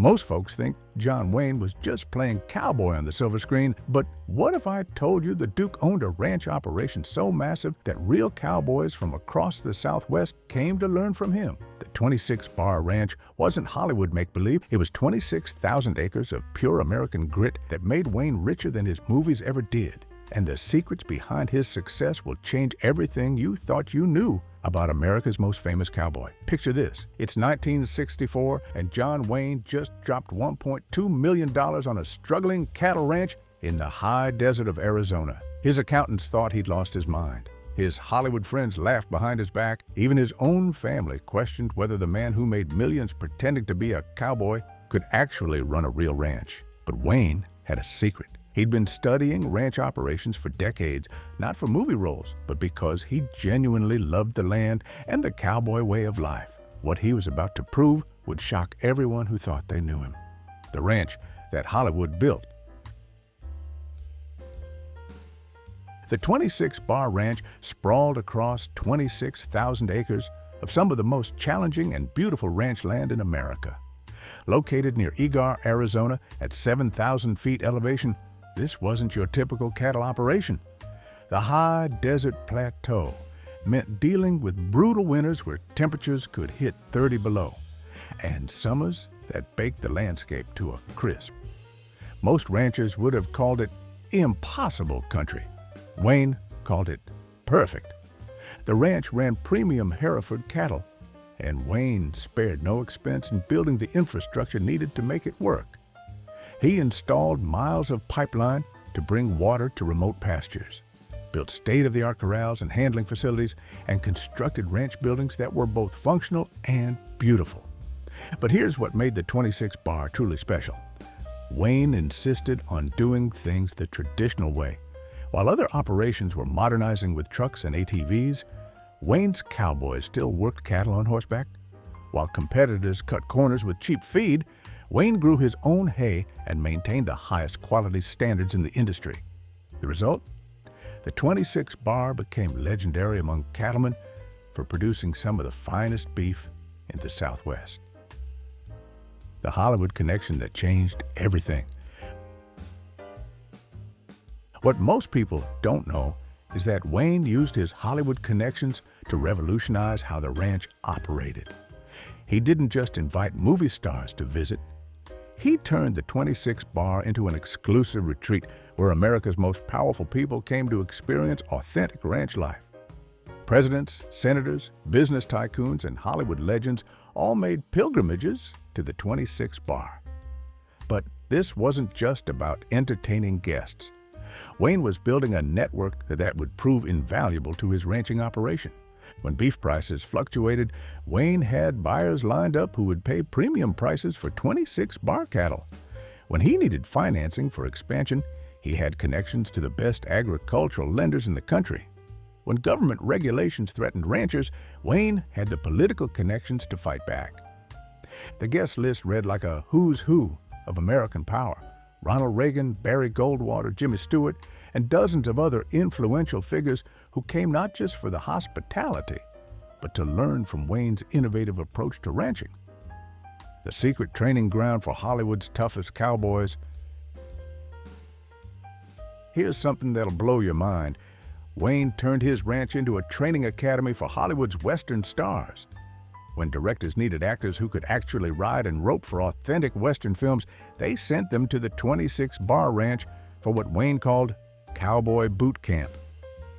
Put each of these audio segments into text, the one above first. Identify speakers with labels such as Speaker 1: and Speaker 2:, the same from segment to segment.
Speaker 1: Most folks think John Wayne was just playing cowboy on the silver screen, but what if I told you the Duke owned a ranch operation so massive that real cowboys from across the Southwest came to learn from him? The 26-bar ranch wasn't Hollywood make-believe. It was 26,000 acres of pure American grit that made Wayne richer than his movies ever did. And the secrets behind his success will change everything you thought you knew about America's most famous cowboy. Picture this. It's 1964, and John Wayne just dropped $1.2 million on a struggling cattle ranch in the high desert of Arizona. His accountants thought he'd lost his mind. His Hollywood friends laughed behind his back. Even his own family questioned whether the man who made millions pretending to be a cowboy could actually run a real ranch. But Wayne had a secret. He'd been studying ranch operations for decades, not for movie roles, but because he genuinely loved the land and the cowboy way of life. What he was about to prove would shock everyone who thought they knew him. The ranch that Hollywood built. The 26-bar ranch sprawled across 26,000 acres of some of the most challenging and beautiful ranch land in America. Located near Egar, Arizona, at 7,000 feet elevation, this wasn't your typical cattle operation. The high desert plateau meant dealing with brutal winters where temperatures could hit 30 below, and summers that baked the landscape to a crisp. Most ranchers would have called it impossible country. Wayne called it perfect. The ranch ran premium Hereford cattle, and Wayne spared no expense in building the infrastructure needed to make it work. He installed miles of pipeline to bring water to remote pastures, built state-of-the-art corrals and handling facilities, and constructed ranch buildings that were both functional and beautiful. But here's what made the 26-bar truly special. Wayne insisted on doing things the traditional way. While other operations were modernizing with trucks and ATVs, Wayne's cowboys still worked cattle on horseback. While competitors cut corners with cheap feed, Wayne grew his own hay and maintained the highest quality standards in the industry. The result? The 26-bar became legendary among cattlemen for producing some of the finest beef in the Southwest. The Hollywood connection that changed everything. What most people don't know is that Wayne used his Hollywood connections to revolutionize how the ranch operated. He didn't just invite movie stars to visit. He turned the 26-bar into an exclusive retreat where America's most powerful people came to experience authentic ranch life. Presidents, senators, business tycoons, and Hollywood legends all made pilgrimages to the 26-bar. But this wasn't just about entertaining guests. Wayne was building a network that would prove invaluable to his ranching operation. When beef prices fluctuated, Wayne had buyers lined up who would pay premium prices for 26-bar cattle. When he needed financing for expansion, he had connections to the best agricultural lenders in the country. When government regulations threatened ranchers, Wayne had the political connections to fight back. The guest list read like a who's who of American power. Ronald Reagan, Barry Goldwater, Jimmy Stewart, and dozens of other influential figures who came not just for the hospitality, but to learn from Wayne's innovative approach to ranching. The secret training ground for Hollywood's toughest cowboys. Here's something that'll blow your mind. Wayne turned his ranch into a training academy for Hollywood's Western stars. When directors needed actors who could actually ride and rope for authentic Western films, they sent them to the 26-bar ranch for what Wayne called Cowboy Boot Camp.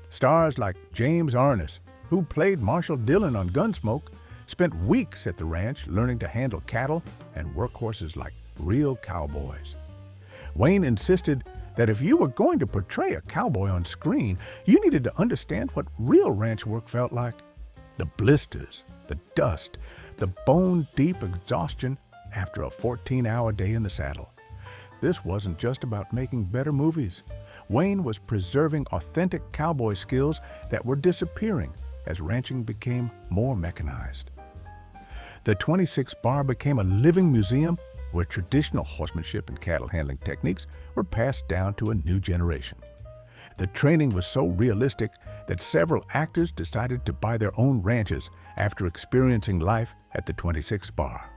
Speaker 1: Stars like James Arness, who played Marshall Dillon on Gunsmoke, spent weeks at the ranch learning to handle cattle and work horses like real cowboys. Wayne insisted that if you were going to portray a cowboy on screen, you needed to understand what real ranch work felt like. The blisters, the dust, the bone-deep exhaustion after a 14-hour day in the saddle. This wasn't just about making better movies. Wayne was preserving authentic cowboy skills that were disappearing as ranching became more mechanized. The 26-bar became a living museum where traditional horsemanship and cattle handling techniques were passed down to a new generation. The training was so realistic that several actors decided to buy their own ranches after experiencing life at the 26-bar.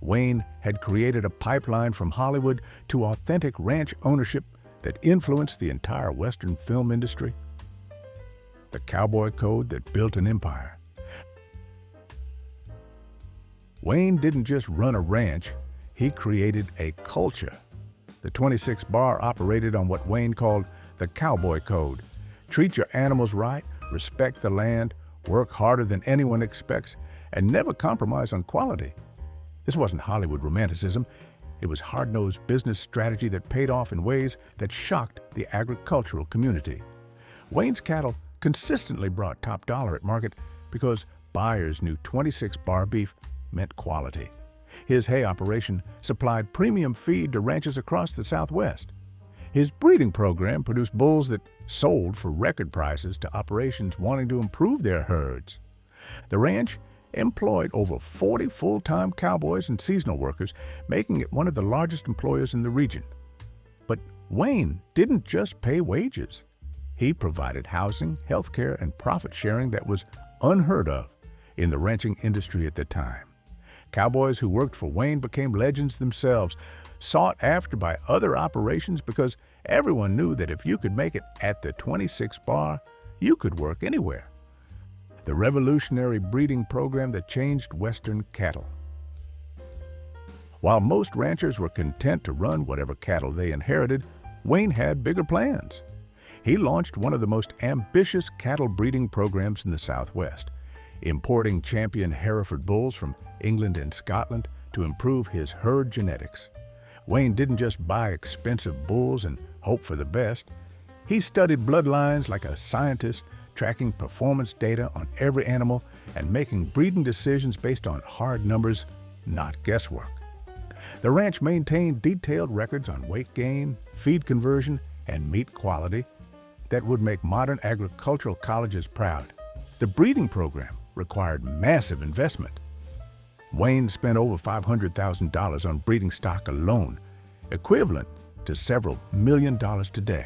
Speaker 1: Wayne had created a pipeline from Hollywood to authentic ranch ownership that influenced the entire Western film industry. The Cowboy Code that built an empire. Wayne didn't just run a ranch, he created a culture. The 26 Bar operated on what Wayne called the Cowboy Code. Treat your animals right, respect the land, work harder than anyone expects, and never compromise on quality. This wasn't Hollywood romanticism. It was hard-nosed business strategy that paid off in ways that shocked the agricultural community. Wayne's cattle consistently brought top dollar at market because buyers knew 26 Bar beef meant quality. His hay operation supplied premium feed to ranches across the Southwest. His breeding program produced bulls that sold for record prices to operations wanting to improve their herds. The ranch employed over 40 full-time cowboys and seasonal workers, making it one of the largest employers in the region. But Wayne didn't just pay wages. He provided housing, health care, and profit sharing that was unheard of in the ranching industry at the time. Cowboys who worked for Wayne became legends themselves, sought after by other operations because everyone knew that if you could make it at the 26 Bar, you could work anywhere. The revolutionary breeding program that changed Western cattle. While most ranchers were content to run whatever cattle they inherited, Wayne had bigger plans. He launched one of the most ambitious cattle breeding programs in the Southwest, importing champion Hereford bulls from England and Scotland to improve his herd genetics. Wayne didn't just buy expensive bulls and hope for the best. He studied bloodlines like a scientist, tracking performance data on every animal and making breeding decisions based on hard numbers, not guesswork. The ranch maintained detailed records on weight gain, feed conversion, and meat quality that would make modern agricultural colleges proud. The breeding program required massive investment. Wayne spent over $500,000 on breeding stock alone, equivalent to several $1 million today.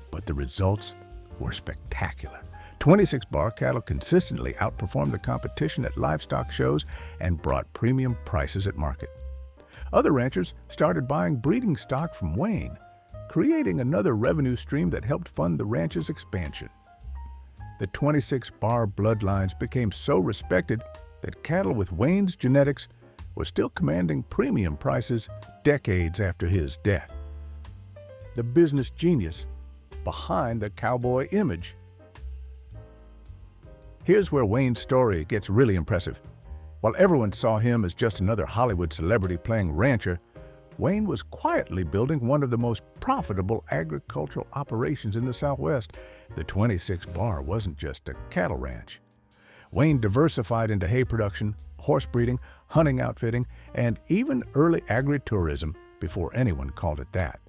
Speaker 1: But the results were spectacular. 26 Bar cattle consistently outperformed the competition at livestock shows and brought premium prices at market. Other ranchers started buying breeding stock from Wayne, creating another revenue stream that helped fund the ranch's expansion. The 26 Bar bloodlines became so respected that cattle with Wayne's genetics were still commanding premium prices decades after his death. The business genius behind the cowboy image. Here's where Wayne's story gets really impressive. While everyone saw him as just another Hollywood celebrity playing rancher, Wayne was quietly building one of the most profitable agricultural operations in the Southwest. The 26 Bar wasn't just a cattle ranch. Wayne diversified into hay production, horse breeding, hunting outfitting, and even early agritourism before anyone called it that.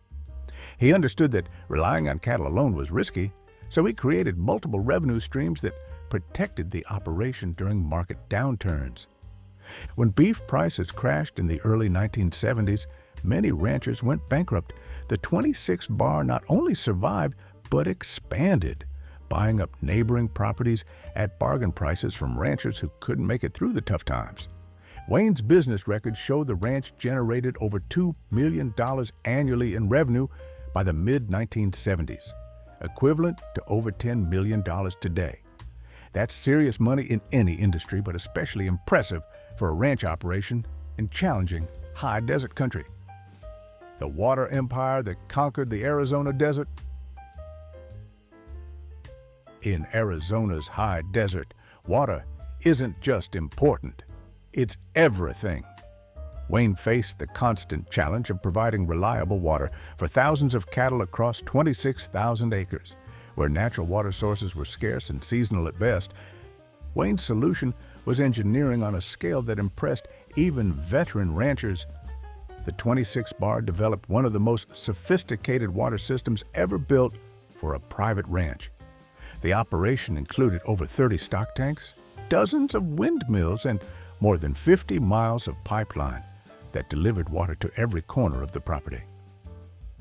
Speaker 1: He understood that relying on cattle alone was risky, so he created multiple revenue streams that protected the operation during market downturns. When beef prices crashed in the early 1970s, many ranchers went bankrupt. The 26 Bar not only survived, but expanded, buying up neighboring properties at bargain prices from ranchers who couldn't make it through the tough times. Wayne's business records show the ranch generated over $2 million annually in revenue by the mid-1970s, equivalent to over $10 million today. That's serious money in any industry, but especially impressive for a ranch operation in challenging high desert country. The water empire that conquered the Arizona desert. In Arizona's high desert, water isn't just important, it's everything. Wayne faced the constant challenge of providing reliable water for thousands of cattle across 26,000 acres. Where natural water sources were scarce and seasonal at best, Wayne's solution was engineering on a scale that impressed even veteran ranchers. The 26 Bar developed one of the most sophisticated water systems ever built for a private ranch. The operation included over 30 stock tanks, dozens of windmills, and more than 50 miles of pipeline that delivered water to every corner of the property.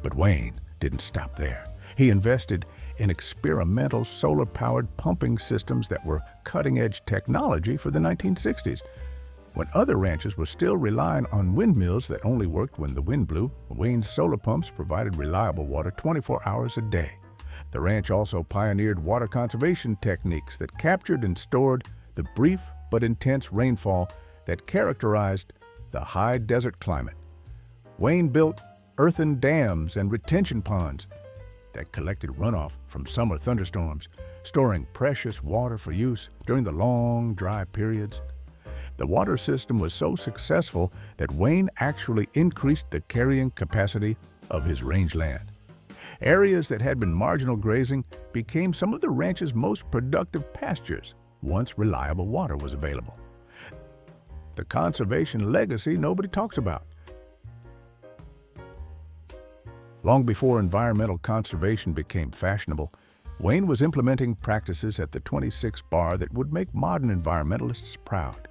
Speaker 1: But Wayne didn't stop there. He invested in experimental solar-powered pumping systems that were cutting-edge technology for the 1960s. When other ranches were still relying on windmills that only worked when the wind blew, Wayne's solar pumps provided reliable water 24 hours a day. The ranch also pioneered water conservation techniques that captured and stored the brief but intense rainfall that characterized the high desert climate. Wayne built earthen dams and retention ponds that collected runoff from summer thunderstorms, storing precious water for use during the long, dry periods. The water system was so successful that Wayne actually increased the carrying capacity of his rangeland. Areas that had been marginal grazing became some of the ranch's most productive pastures once reliable water was available. The conservation legacy nobody talks about. Long before environmental conservation became fashionable, Wayne was implementing practices at the 26 Bar that would make modern environmentalists proud.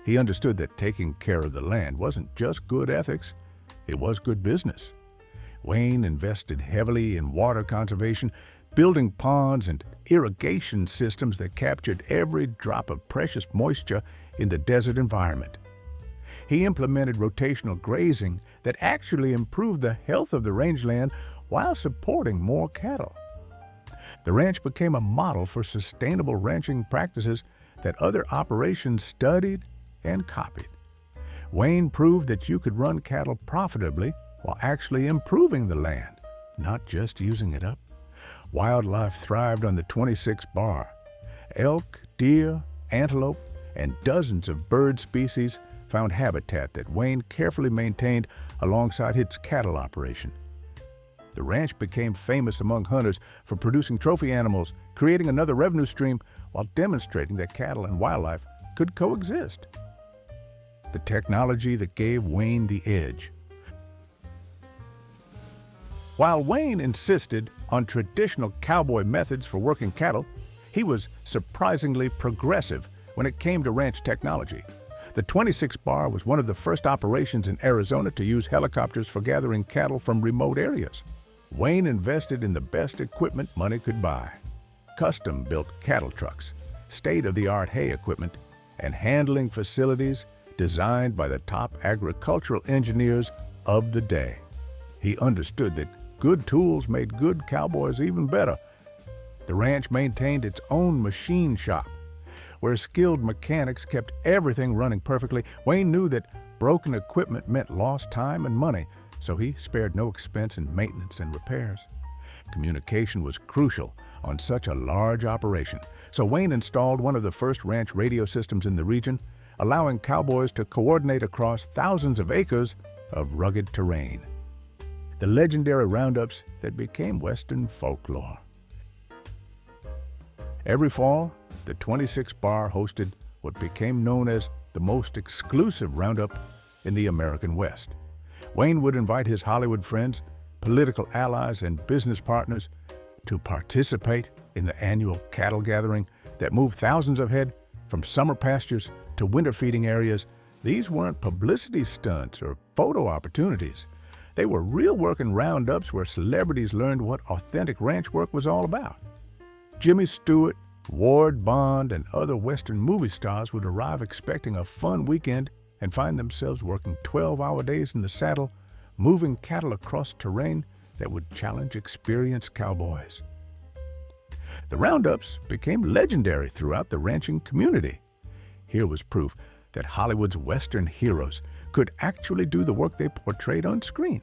Speaker 1: He understood that taking care of the land wasn't just good ethics, it was good business. Wayne invested heavily in water conservation, building ponds and irrigation systems that captured every drop of precious moisture in the desert environment. He implemented rotational grazing that actually improved the health of the rangeland while supporting more cattle. The ranch became a model for sustainable ranching practices that other operations studied and copied. Wayne proved that you could run cattle profitably while actually improving the land, not just using it up. Wildlife thrived on the 26 Bar. Elk, deer, antelope, and dozens of bird species found habitat that Wayne carefully maintained alongside his cattle operation. The ranch became famous among hunters for producing trophy animals, creating another revenue stream while demonstrating that cattle and wildlife could coexist. The technology that gave Wayne the edge. While Wayne insisted on traditional cowboy methods for working cattle, he was surprisingly progressive when it came to ranch technology. The 26 Bar was one of the first operations in Arizona to use helicopters for gathering cattle from remote areas. Wayne invested in the best equipment money could buy: custom-built cattle trucks, state-of-the-art hay equipment, and handling facilities designed by the top agricultural engineers of the day. He understood that good tools made good cowboys even better. The ranch maintained its own machine shop, where skilled mechanics kept everything running perfectly. Wayne knew that broken equipment meant lost time and money, so he spared no expense in maintenance and repairs. Communication was crucial on such a large operation, so Wayne installed one of the first ranch radio systems in the region, allowing cowboys to coordinate across thousands of acres of rugged terrain. The legendary roundups that became Western folklore. Every fall, the 26 Bar hosted what became known as the most exclusive roundup in the American West. Wayne would invite his Hollywood friends, political allies, and business partners to participate in the annual cattle gathering that moved thousands of head from summer pastures to winter feeding areas. These weren't publicity stunts or photo opportunities. They were real working roundups where celebrities learned what authentic ranch work was all about. Jimmy Stewart, Ward Bond, and other Western movie stars would arrive expecting a fun weekend and find themselves working 12-hour days in the saddle, moving cattle across terrain that would challenge experienced cowboys. The roundups became legendary throughout the ranching community. Here was proof that Hollywood's Western heroes could actually do the work they portrayed on screen.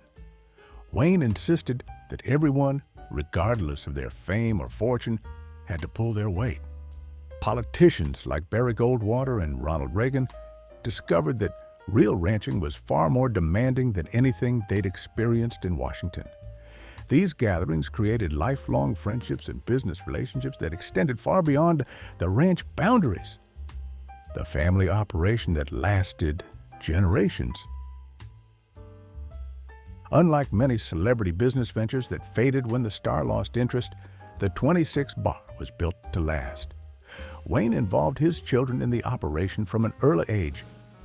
Speaker 1: Wayne insisted that everyone, regardless of their fame or fortune, had to pull their weight. Politicians like Barry Goldwater and Ronald Reagan discovered that real ranching was far more demanding than anything they'd experienced in Washington. These gatherings created lifelong friendships and business relationships that extended far beyond the ranch boundaries. The family operation that lasted generations. Unlike many celebrity business ventures that faded when the star lost interest, the 26 Bar was built to last. Wayne involved his children in the operation from an early age,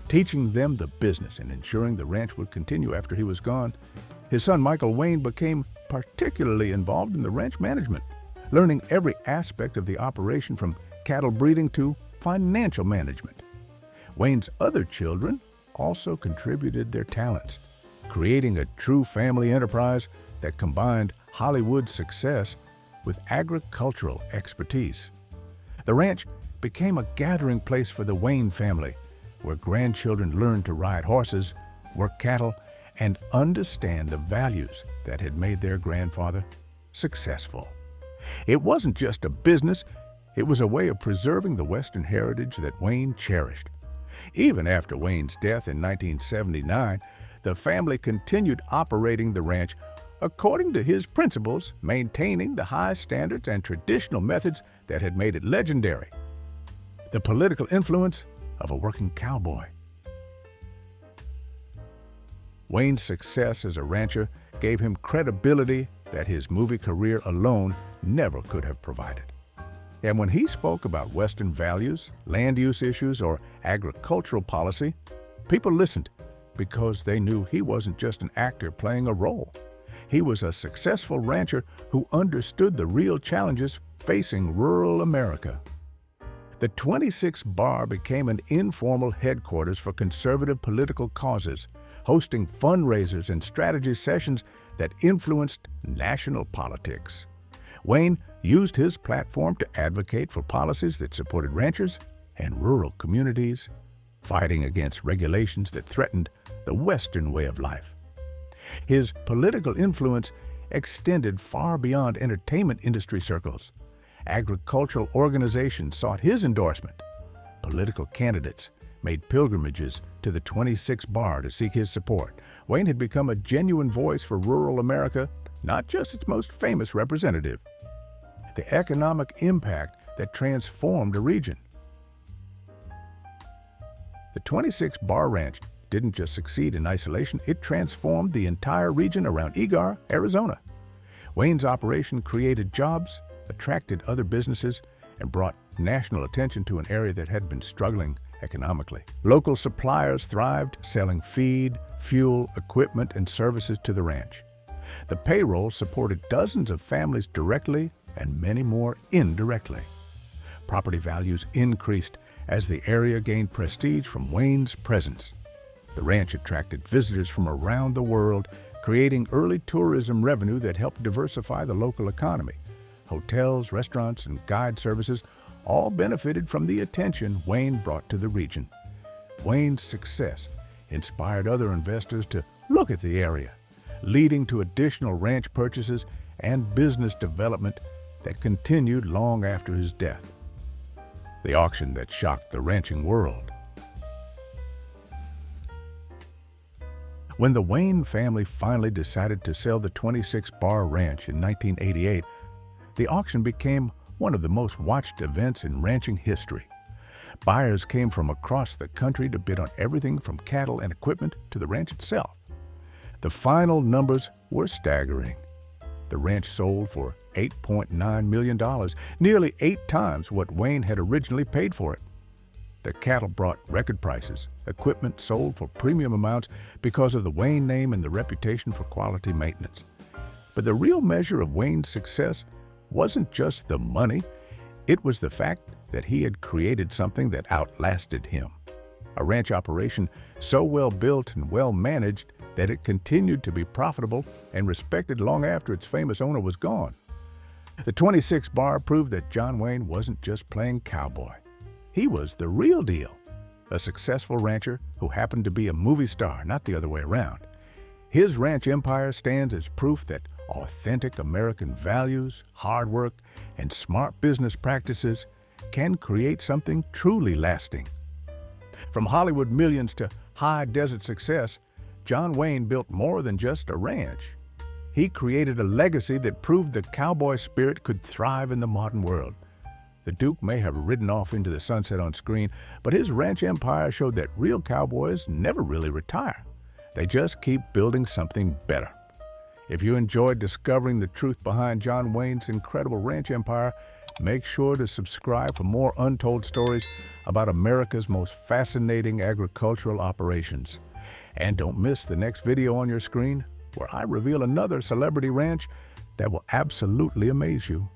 Speaker 1: teaching them the business and ensuring the ranch would continue after he was gone. His son Michael Wayne became particularly involved in the ranch management, learning every aspect of the operation from cattle breeding to financial management. Wayne's other children also contributed their talents, creating a true family enterprise that combined Hollywood success with agricultural expertise. The ranch became a gathering place for the Wayne family, where grandchildren learned to ride horses, work cattle, and understand the values that had made their grandfather successful. It wasn't just a business, it was a way of preserving the Western heritage that Wayne cherished. Even after Wayne's death in 1979, the family continued operating the ranch according to his principles, maintaining the high standards and traditional methods that had made it legendary. The political influence of a working cowboy. Wayne's success as a rancher gave him credibility that his movie career alone never could have provided. And when he spoke about Western values, land use issues, or agricultural policy, people listened because they knew he wasn't just an actor playing a role. He was a successful rancher who understood the real challenges facing rural America. The 26 Bar became an informal headquarters for conservative political causes, hosting fundraisers and strategy sessions that influenced national politics. Wayne used his platform to advocate for policies that supported ranchers and rural communities, fighting against regulations that threatened the Western way of life. His political influence extended far beyond entertainment industry circles. Agricultural organizations sought his endorsement. Political candidates made pilgrimages to the 26 Bar to seek his support. Wayne had become a genuine voice for rural America, not just its most famous representative. The economic impact that transformed a region. The 26 Bar Ranch didn't just succeed in isolation, it transformed the entire region around Eagar, Arizona. Wayne's operation created jobs, attracted other businesses, and brought national attention to an area that had been struggling economically. Local suppliers thrived, selling feed, fuel, equipment, and services to the ranch. The payroll supported dozens of families directly and many more indirectly. Property values increased as the area gained prestige from Wayne's presence. The ranch attracted visitors from around the world, creating early tourism revenue that helped diversify the local economy. Hotels, restaurants, and guide services all benefited from the attention Wayne brought to the region. Wayne's success inspired other investors to look at the area, leading to additional ranch purchases and business development that continued long after his death. The auction that shocked the ranching world. When the Wayne family finally decided to sell the 26 Bar Ranch in 1988, the auction became one of the most watched events in ranching history. Buyers came from across the country to bid on everything from cattle and equipment to the ranch itself. The final numbers were staggering. The ranch sold for $8.9 million, nearly 8 times what Wayne had originally paid for it. The cattle brought record prices. Equipment sold for premium amounts because of the Wayne name and the reputation for quality maintenance. But the real measure of Wayne's success wasn't just the money, it was the fact that he had created something that outlasted him. A ranch operation so well built and well managed that it continued to be profitable and respected long after its famous owner was gone. The 26 Bar proved that John Wayne wasn't just playing cowboy. He was the real deal, a successful rancher who happened to be a movie star, not the other way around. His ranch empire stands as proof that authentic American values, hard work, and smart business practices can create something truly lasting. From Hollywood millions to high desert success, John Wayne built more than just a ranch. He created a legacy that proved the cowboy spirit could thrive in the modern world. The Duke may have ridden off into the sunset on screen, but his ranch empire showed that real cowboys never really retire. They just keep building something better. If you enjoyed discovering the truth behind John Wayne's incredible ranch empire, make sure to subscribe for more untold stories about America's most fascinating agricultural operations. And don't miss the next video on your screen, where I reveal another celebrity ranch that will absolutely amaze you.